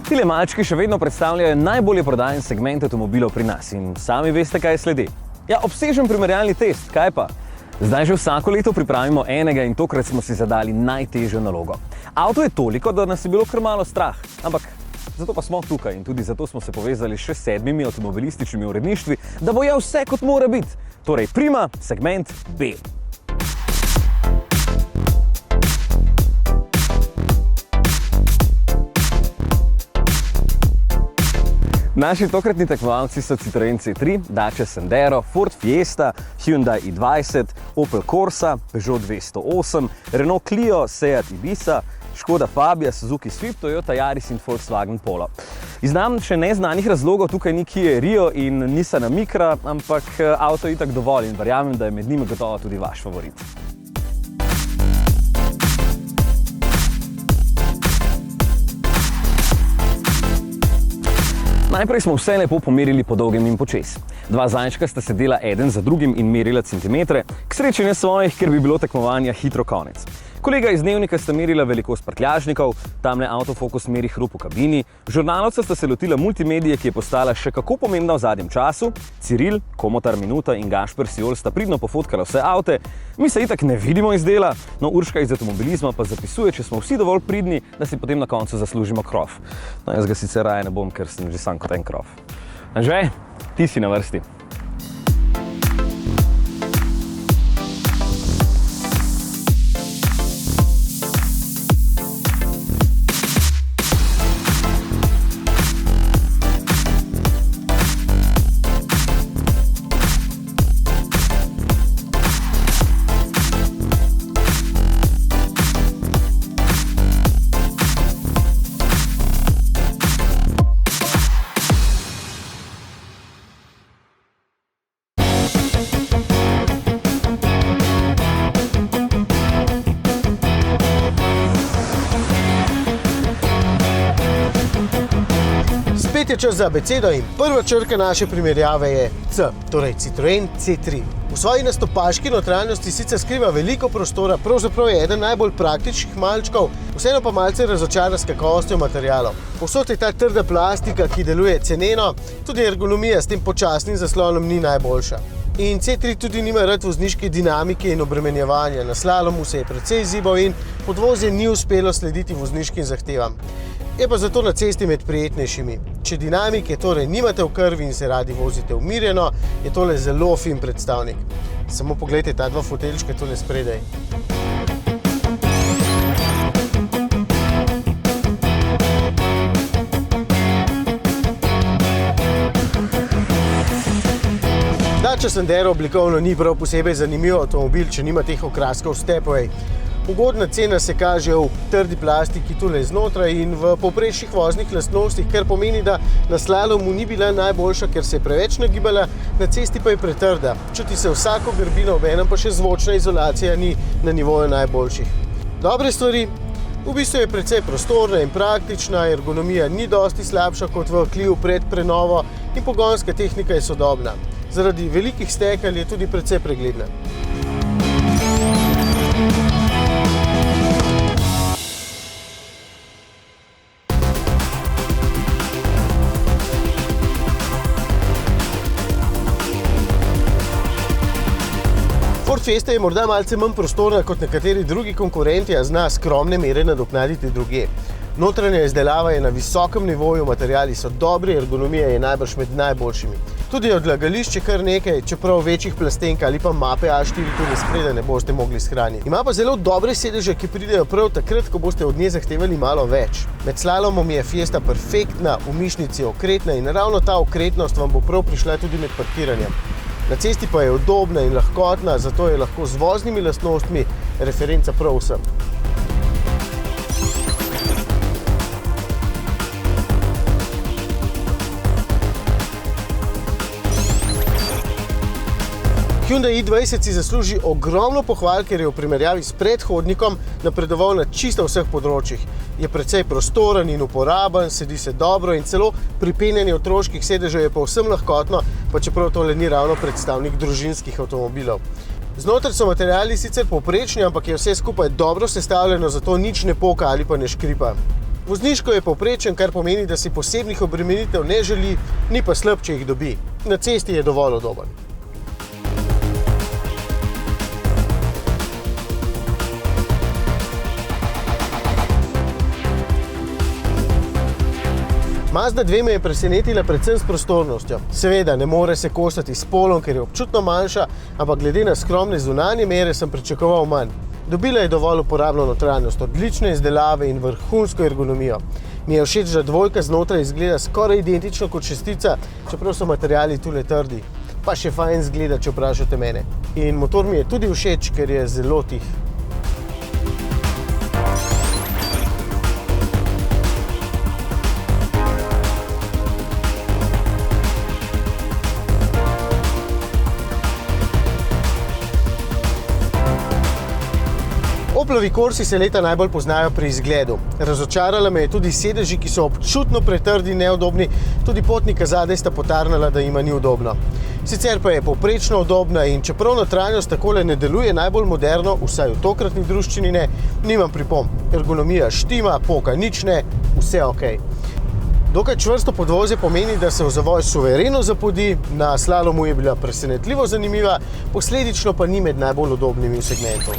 Tile malčki še vedno predstavljajo najbolje prodajen segment avtomobilov pri nas in sami veste, kaj sledi. Ja, obsežen primerjalni test, kaj pa? Zdaj že vsako leto pripravimo enega in tokrat smo si zadali najtežjo nalogo. Avto je toliko, da nas je bilo kar malo strah, ampak zato pa smo tukaj in tudi zato smo se povezali še s 7 avtomobilističnimi uredništvi, da bo ja vse kot mora biti. Torej Prima, segment B. Naši tokratni tekmovalci so Citroen C3, Dacia Sandero, Ford Fiesta, Hyundai i20, Opel Corsa, Peugeot 208, Renault Clio, Seat Ibiza, Škoda Fabia, Suzuki Swift, Toyota Yaris in Volkswagen Polo. Iz nam še neznanih razlogov tukaj ni Kia Rio in Nissan Micra, ampak avto je itak dovolj in verjamem, da je med njimi gotovo tudi vaš favorit. Najprej smo vse lepo pomerili po dolgem in počez. Dva zajčka sta sedela eden za drugim in merila centimetre, k sreči ne svojih, ker bi bilo tekmovanja hitro konec. Kolega iz Dnevnika sta merila velikost prtljažnikov, tamle autofokus meri hrup v kabini, žurnalovca sta se lotila multimedije, ki je postala še kako pomembna v zadnjem času, Ciril, Komotar Minuta in Gašper Siol sta pridno pofotkala vse avte, mi se itak ne vidimo iz dela, no Urška iz avtomobilizma pa zapisuje, če smo vsi dovolj pridni, da si potem na koncu zaslužimo krof. No, jaz ga sicer raje ne bom, ker sem že sam kot en krof. Anže, ti si na vrsti. Spet je čas za abecedo in prva črka naše primerjave je C, torej Citroen C3. V svoji nastopaški notranjosti sicer skriva veliko prostora, pravzaprav je eden najbolj praktičnih malčkov, vseeno pa malce razočara s kakovostjo materialov. Povsod je ta trda plastika, ki deluje ceneno, tudi ergonomija s tem počasnim zaslonom ni najboljša. In C3 tudi nima rad vozniške dinamike in obremenjevanja. Na slalomu se je precej zibal in podvozje ni uspelo slediti vozniškim zahtevam. Je pa zato na cesti med prijetnejšimi. Če dinamike torej nimate v krvi in se radi vozite umirjeno, je tole zelo fin predstavnik. Samo poglejte ta dva foteljčka tole spredaj. Dacia Sandero oblikovno ni prav posebej zanimiv avtomobil, če nima teh okraskov stepway. Ugodna cena se kaže v trdi plastiki tule znotraj in v povprečnih voznih lastnostih, kar pomeni, da na slalomu ni bila najboljša, ker se je preveč nagibala, na cesti pa je pretrda. Čuti se vsako grbino, obenem pa še zvočna izolacija ni na nivoju najboljših. Dobre stvari, v bistvu je precej prostorna in praktična, ergonomija ni dosti slabša kot v Cliu pred prenovo in pogonska tehnika je sodobna. Zaradi velikih stekelj je tudi precej pregledna. Ford Fiesta je morda malce manj prostorna kot nekateri drugi konkurenti, a zna skromne mere nadoknaditi drugje. Notranja izdelava je na visokem nivoju, materiali so dobri, ergonomija je najbrž med najboljšimi. Tudi odlagališče kar nekaj, čeprav večjih plastenk ali pa mape A4 tudi spredaj ne boste mogli shraniti. Ima pa zelo dobre sedeže, ki pridejo prav takrat, ko boste od nje zahtevali malo več. Med slalomom je Fiesta perfektna, v mišnici okretna in ravno ta okretnost vam bo prav prišla tudi med parkiranjem. Na cesti pa je udobna in lahkotna, zato je lahko z voznimi lastnostmi referenca prav vsem. Hyundai i20 si zasluži ogromno pohval, ker je v primerjavi s predhodnikom napredoval na čisto vseh področjih. Je precej prostoren in uporaben, sedi se dobro in celo pri penjanju otroških sedežev je povsem lahkotno, pa čeprav tole ni ravno predstavnik družinskih avtomobilov. Znotraj so materiali sicer povprečni, ampak je vse skupaj dobro sestavljeno, zato nič ne poka ali pa ne škripa. Vozniško je povprečen, kar pomeni, da si posebnih obremenitev ne želi, ni pa slab, če jih dobi. Na cesti je dovolj udoben. Mazda 2 me je presenetila predvsem s prostornostjo. Seveda ne more se kosati s Polom, ker je občutno manjša, ampak glede na skromne zunanje mere sem pričakoval manj. Dobila je dovolj uporabno notranjost, odlične izdelave in vrhunsko ergonomijo. Mi je všeč, da dvojka znotraj izgleda skoraj identično kot šestica, čeprav so materiali tule trdi. Pa še fajn izgleda, če vprašate mene. In motor mi je tudi všeč, ker je zelo tih. Oplovi Corsi se leta najbolj poznajo pri izgledu. Razočarala me je tudi sedeži, ki so občutno pretrdi in neudobni, tudi potnika zadaj sta potarnala, da jima ni udobno. Sicer pa je povprečno udobna in čeprav notranjost takole ne deluje najbolj moderno, vsaj v tokratni druščini ne, nimam pripomb. Ergonomija štima, poka nič ne, vse okej. Dokaj čvrsto podvozje pomeni, da se v zavoj suvereno zapodi, na slalomu je bila presenetljivo zanimiva, posledično pa ni med najbolj udobnimi v segmentu.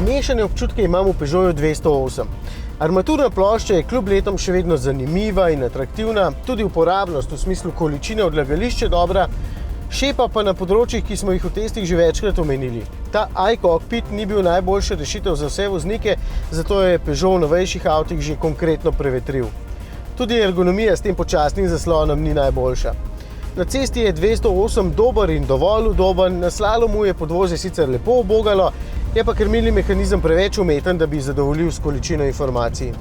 Mešane občutke imam v Peugeotu 208. Armaturna plošča je kljub letom še vedno zanimiva in atraktivna, tudi uporabnost v smislu količine odlagališča dobra, šepa pa na področjih, ki smo jih v testih že večkrat omenili. Ta iCockpit ni bil najboljša rešitev za vse voznike, zato je Peugeot v novejših avtih že konkretno prevetril. Tudi ergonomija s tem počasnim zaslonom ni najboljša. Na cesti je 208 dober in dovolj udoben, na slalomu je podvozje sicer lepo ubogalo, je pa krmilni mehanizem preveč umeten, da bi zadovoljil s količino informacij.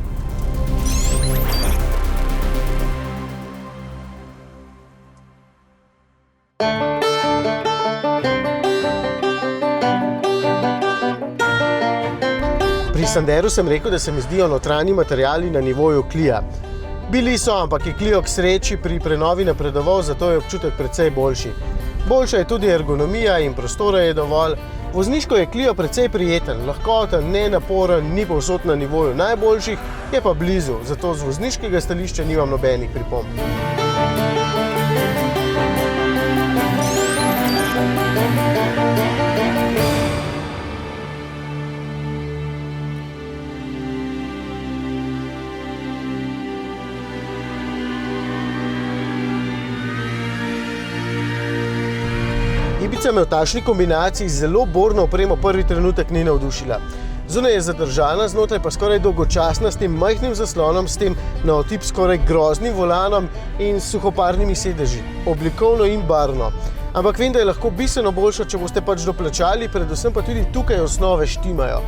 Pri Sanderu sem rekel, da se mi zdijo notranji materiali na nivoju Clio. Bili so, ampak je Clio k sreči pri prenovi napredoval, zato je občutek precej boljši. Boljša je tudi ergonomija in prostora je dovolj. Vozniško je Clio precej prijeten, lahkoten, nenaporen, ni povsod na nivoju najboljših, je pa blizu, zato z vozniškega stališča nimam nobenih pripomb. Ibiza me v takšni kombinaciji z zelo borno opremo prvi trenutek ni navdušila. Zunaj je zadržana, znotraj pa skoraj dolgočasna s tem majhnim zaslonom, s tem na otip skoraj groznim volanom in suhoparnimi sedeži, oblikovno in barvno. Ampak vem, da je lahko bistveno boljša, če boste pač doplačali, predvsem pa tudi tukaj osnove štimajo.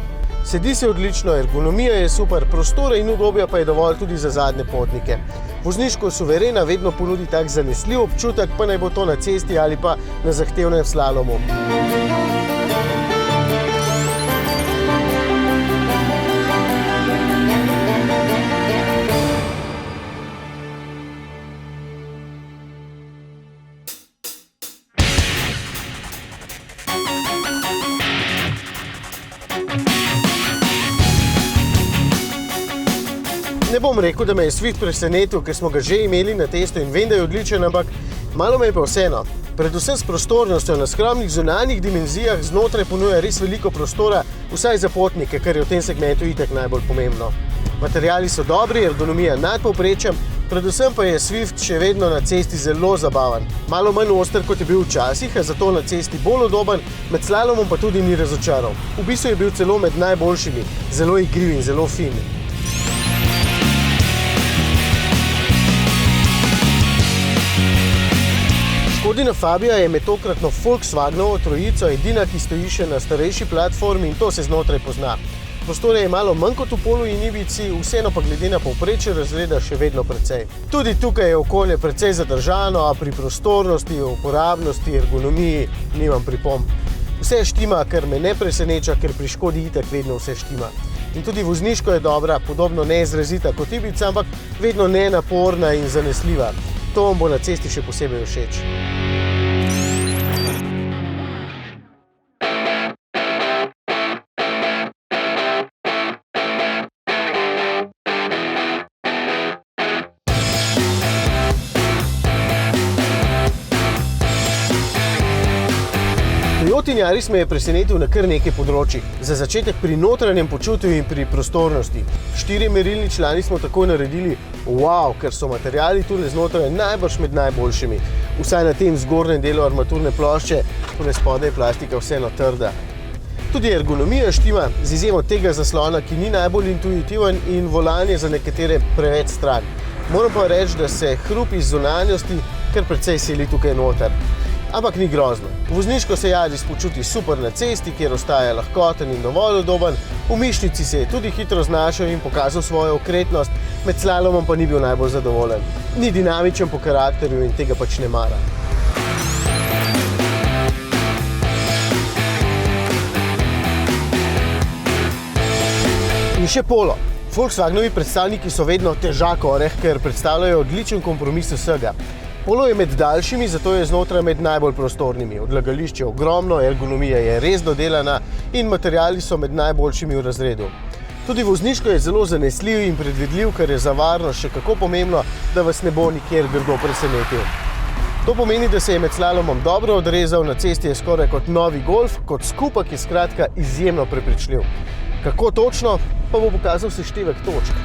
Sedi se odlično, ergonomija je super, prostora in udobja pa je dovolj tudi za zadnje potnike. Vozniško suverena vedno ponudi tak zanesljiv občutek, pa naj bo to na cesti ali pa na zahtevnem slalomu. Ne bom rekel, da me je Swift presenetil, ker smo ga že imeli na testu in vem, da je odličen, ampak malo me je pa vseeno. Predvsem s prostornostjo na skromnih zunanjih dimenzijah znotraj ponuja res veliko prostora, vsaj za potnike, kar je v tem segmentu itak najbolj pomembno. Materiali so dobri, ergonomija nad povprečjem, predvsem pa je Swift še vedno na cesti zelo zabaven. Malo manj oster, kot je bil včasih, a zato na cesti bolj udoben, med slalomom pa tudi ni razočaral. V bistvu je bil celo med najboljšimi, zelo igriv in zelo fin. Škodina Fabia je med tokratno Volkswagenovo trojico edina, ki stoji še na starejši platformi in to se znotraj pozna. Prostora je malo manj kot v Polu in Ibici, vseeno pa glede na povprečje razreda še vedno precej. Tudi tukaj je okolje precej zadržano, a pri prostornosti, uporabnosti, ergonomiji nimam pripomb. Vse štima, kar me ne preseneča, ker pri Škodi itak vedno vse štima. In tudi vozniško je dobra, podobno neizrazita kot Ibica, ampak vedno nenaporna in zanesljiva. To vam bo na cesti še posebej všeč. Pilot in Yaris me je presenetil na kar nekaj področjih. Za začetek pri notranjem počutju in pri prostornosti. 4 merilni člani smo takoj naredili wow, ker so materiali tule znotraj najbrž med najboljšimi. Vsaj na tem zgornjem delu armaturne plošče, tule spodaj je plastika vseeno trda. Tudi ergonomija štima, z izjemo tega zaslona, ki ni najbolj intuitiven in volan je za nekatere preveč stran. Moram pa reči, da se hrup iz zunanjosti kar precej seli tukaj noter. Ampak ni grozno. Vozniško se Yaris počuti super na cesti, kjer ostaja lahkoten in dovolj udoben, v mišnici se je tudi hitro znašel in pokazal svojo okretnost, med slalomom pa ni bil najbolj zadovoljen. Ni dinamičen po karakterju in tega pač ne mara. In še Polo. Volkswagenovi predstavniki so vedno težak oreh, ker predstavljajo odličen kompromis vsega. Polo je med daljšimi, zato je znotraj med najbolj prostornimi. Odlagališče je ogromno, ergonomija je res dodelana in materiali so med najboljšimi v razredu. Tudi vozniško je zelo zanesljiv in predvidljiv, kar je za varnost še kako pomembno, da vas ne bo nikjer grdo presenetil. To pomeni, da se je med slalomom dobro odrezal, na cesti je skoraj kot novi Golf, kot skupek je skratka izjemno prepričljiv. Kako točno, pa bo pokazal seštevek točk.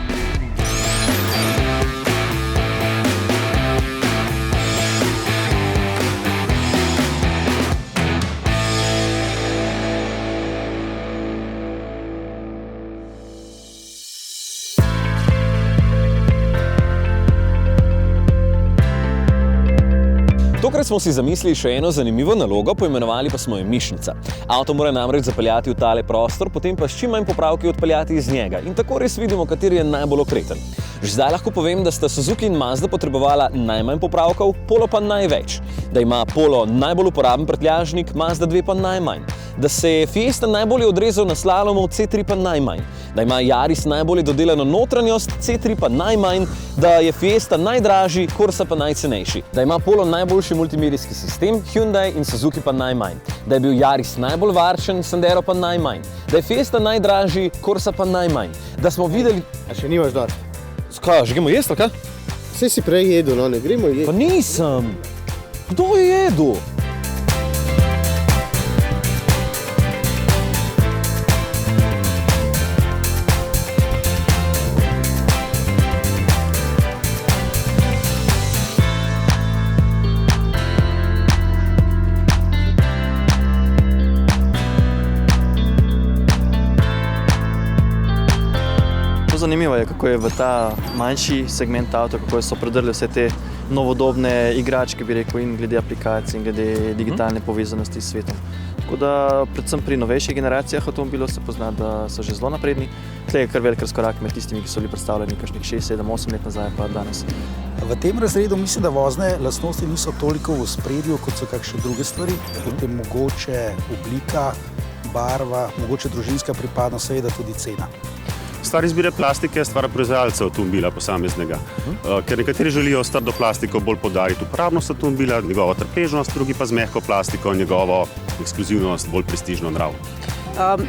Tokrat smo si zamislili še eno zanimivo nalogo, poimenovali pa smo jo mišnica. Avto mora namreč zapeljati v tale prostor, potem pa s čim manj popravki odpeljati iz njega in tako res vidimo, kateri je najbolj okreten. Že zdaj lahko povem, da sta Suzuki in Mazda potrebovala najmanj popravkov, Polo pa največ. Da ima Polo najbolj uporaben prtljažnik, Mazda 2 pa najmanj. Da se je Fiesta najbolje odrezal na slalomu, C3 pa najmanj. Da ima Yaris najbolje dodelano notranjost, C3 pa najmanj. Da je Fiesta najdražji, Corsa pa najcenejši. Da ima Polo najboljši multimedijski sistem, Hyundai in Suzuki pa najmanj. Da je bil Yaris najbolj varčen, Sandero pa najmanj. Da je Fiesta najdražji, Corsa pa najmanj. Da smo videli... A še nimaš dosti? Kaj, že gremo jesti, kaj? Saj si prej jedel, no, ne gremo jesti. Pa nisem. Kdo je jedel? Zanimivo je, kako je v ta manjši segment avto, kako so prodrli vse te novodobne igračke, bi rekel, in glede aplikacij, in glede digitalne povezanosti s svetom. Tako da predvsem pri novejših generacijah avtomobilov se pozna, da so že zelo napredni. Tle je kar velik razkorak med tistimi, ki so bili predstavljeni kakšnih 6, 7, 8 let nazaj pa danes. V tem razredu mislim, da vozne lastnosti niso toliko v ospredju, kot so kakšne druge stvari. Kot je mogoče oblika, barva, mogoče družinska pripadnost, seveda tudi cena. Stvar izbire plastike je stvar proizvajalca avtomobila posameznega, ker nekateri želijo s trdo plastiko bolj poudariti uporabnost avtomobila, njegovo trpežnost, drugi pa z mehko plastiko njegovo ekskluzivnost, bolj prestižno narav.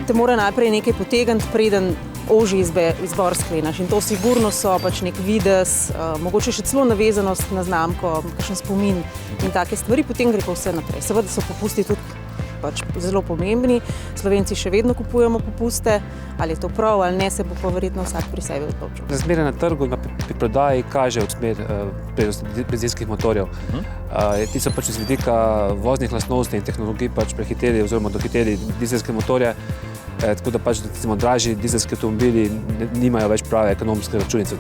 Te mora najprej nekaj potegniti, preden ožji izbor sklenaš. In to sigurno so pač nek videz, mogoče še celo navezanost na znamko, kakšen spomin in take stvari, potem gre pa vse naprej. Seveda so popusti tudi pač zelo pomembni. Slovenci še vedno kupujemo popuste, ali je to prav ali ne, se bo pa verjetno vsak pri sebi odločil. Razmere na trgu pri prodaji kažejo v smer prednosti benzinskih motorjev. Ti so pač iz vidika voznih lastnosti in tehnologij pač prehiteli oziroma dohiteli dizelske motorje, tako da pač dražji dizelski avtomobili nimajo več prave ekonomske računice,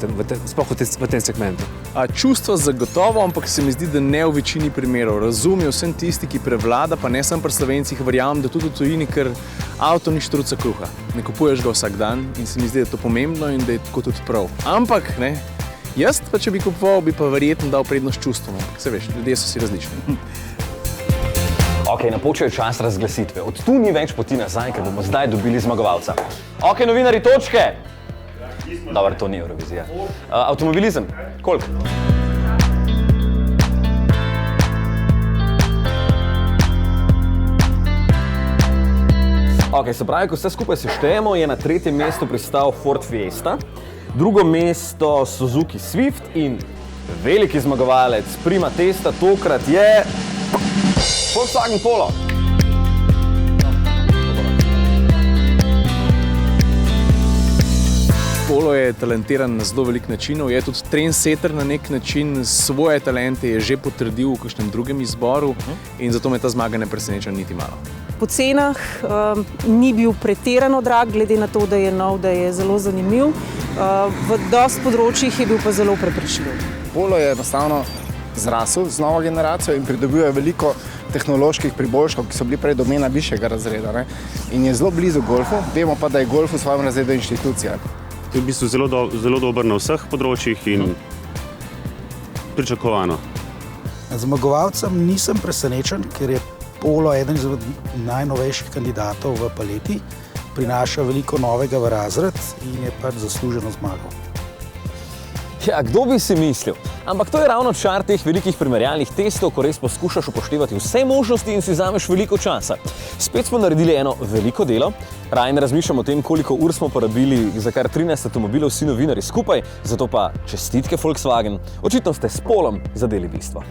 sploh v tem segmentu. Čustva zagotovo, ampak se mi zdi, da ne v večini primerov. Razumijo vsem tisti, ki prevlada, pa ne samo pri Slovencih, verjamem, da tudi v tujini, ker avto ni štruca kruha. Ne kupuješ ga vsak dan in se mi zdi, da je to pomembno in da je tako tudi prav. Ampak, ne, jaz pa, če bi kupoval, bi pa verjetno dal prednost čustvom. Se veš, ljudje so si različni. Ok, napočil je čas razglasitve. Od tu ni več poti nazaj, ker bomo zdaj dobili zmagovalca. Ok, novinarji, točke! Dobro, to ni Eurovizija. Avtomobilizem, koliko? Ok, se pravi, ko vse skupaj seštejemo, je na 3. mestu pristal Ford Fiesta, drugo mesto Suzuki Swift in veliki zmagovalec prima testa tokrat je Volkswagen Polo. Polo je talentiran na zelo velik načinov, je tudi trendsetter na nek način, svoje talente je že potrdil v kakšnem drugem izboru in zato me ta zmaga ne preseneča niti malo. Po cenah ni bil pretirano drag, glede na to, da je nov, da je zelo zanimiv. V dosti področjih je bil pa zelo prepričljiv. Polo je enostavno zrasel z novo generacijo in pridobuje veliko tehnoloških priboljškov, ki so bili prej domena višjega razreda. Ne? In je zelo blizu golfu, vemo pa, da je golf v svojem razredu inštitucija. Je v bistvu zelo dober na vseh področjih in pričakovano. Zmagovalcem nisem presenečen, ker je Polo eden izmed najnovejših kandidatov v paleti, prinaša veliko novega v razred in je pač zasluženo zmagal. Ja, kdo bi si mislil? Ampak to je ravno čar teh velikih primerjalnih testov, ko res poskušaš upoštevati vse možnosti in si vzameš veliko časa. Spet smo naredili eno veliko delo. Raje ne razmišljamo o tem, koliko ur smo porabili za kar 13 avtomobilov vsi novinarji skupaj, zato pa čestitke Volkswagen. Očitno ste s Polom zadeli bistvo.